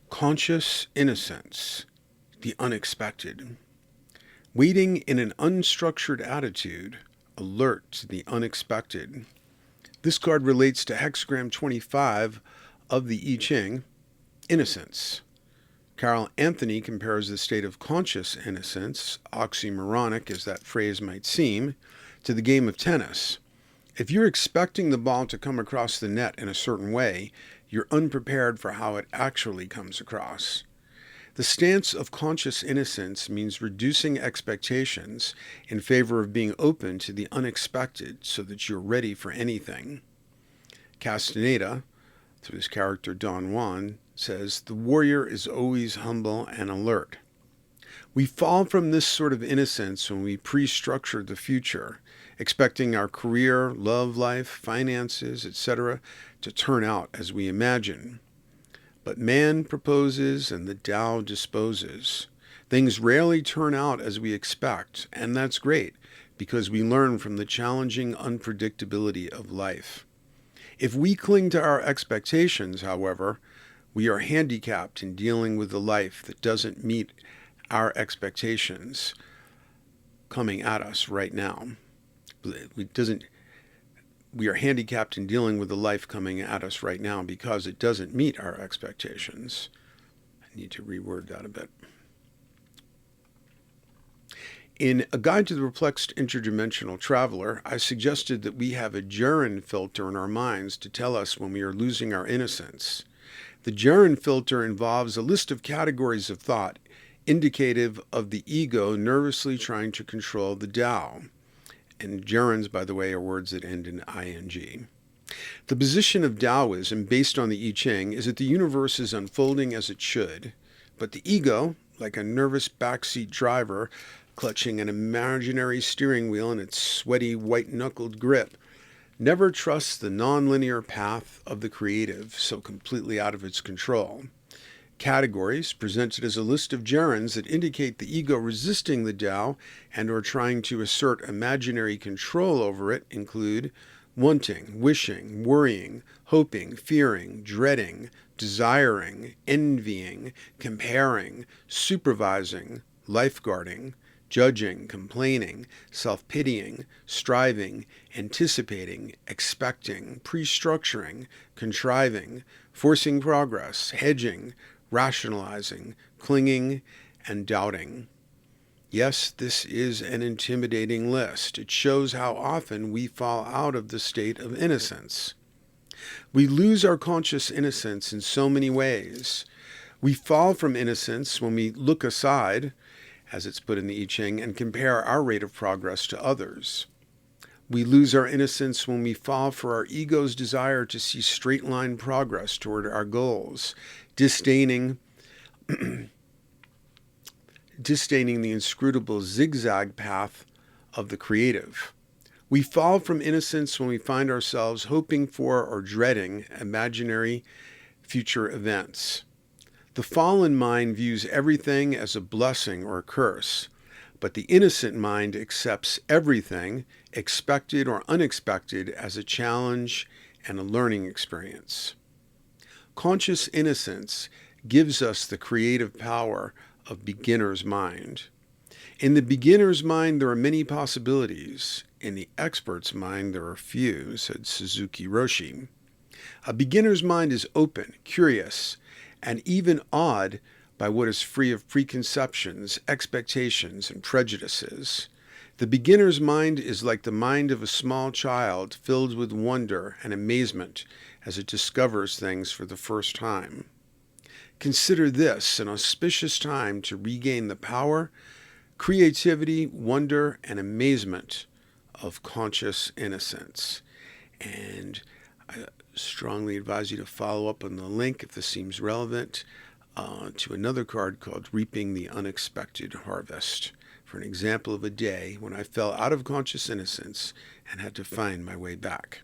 Conscious innocence, the unexpected. Waiting in an unstructured attitude, alert to the unexpected. This card relates to hexagram 25 of the I Ching, Innocence. Carol Anthony compares the state of conscious innocence, oxymoronic as that phrase might seem, to the game of tennis. If you're expecting the ball to come across the net in a certain way, you're unprepared for how it actually comes across. The stance of conscious innocence means reducing expectations in favor of being open to the unexpected so that you're ready for anything. Castaneda, through his character Don Juan, says, "The warrior is always humble and alert." We fall from this sort of innocence when we pre-structure the future, expecting our career, love life, finances, etc. to turn out as we imagine. But man proposes and the Tao disposes. Things rarely turn out as we expect, and that's great because we learn from the challenging unpredictability of life. If we cling to our expectations, however, we are handicapped in dealing with the life that doesn't meet our expectations coming at us right now. We are handicapped in dealing with the life coming at us right now because it doesn't meet our expectations. I need to reword that a bit. In A Guide to the Perplexed Interdimensional Traveler, I suggested that we have a gerund filter in our minds to tell us when we are losing our innocence. The gerund filter involves a list of categories of thought indicative of the ego nervously trying to control the Tao. And gerunds, by the way, are words that end in ing. The position of Taoism, based on the I Ching, is that the universe is unfolding as it should, but the ego, like a nervous backseat driver clutching an imaginary steering wheel in its sweaty, white-knuckled grip, never trusts the nonlinear path of the creative, so completely out of its control. Categories, presented as a list of gerunds that indicate the ego resisting the Tao and or trying to assert imaginary control over it, include wanting, wishing, worrying, hoping, fearing, dreading, desiring, envying, comparing, supervising, lifeguarding, judging, complaining, self-pitying, striving, anticipating, expecting, pre-structuring, contriving, forcing progress, hedging, rationalizing, clinging, and doubting. Yes, this is an intimidating list. It shows how often we fall out of the state of innocence. We lose our conscious innocence in so many ways. We fall from innocence when we look aside, as it's put in the I Ching, and compare our rate of progress to others. We lose our innocence when we fall for our ego's desire to see straight-line progress toward our goals, disdaining the inscrutable zigzag path of the creative. We fall from innocence when we find ourselves hoping for or dreading imaginary future events. The fallen mind views everything as a blessing or a curse, but the innocent mind accepts everything, expected or unexpected, as a challenge and a learning experience. Conscious innocence gives us the creative power of beginner's mind. In the beginner's mind, there are many possibilities. In the expert's mind, there are few, said Suzuki Roshi. A beginner's mind is open, curious, and even awed by what is free of preconceptions, expectations, and prejudices. The beginner's mind is like the mind of a small child filled with wonder and amazement as it discovers things for the first time. Consider this an auspicious time to regain the power, creativity, wonder, and amazement of conscious innocence. And I strongly advise you to follow up on the link if this seems relevant to another card called Reaping the Unexpected Harvest, for an example of a day when I fell out of conscious innocence and had to find my way back.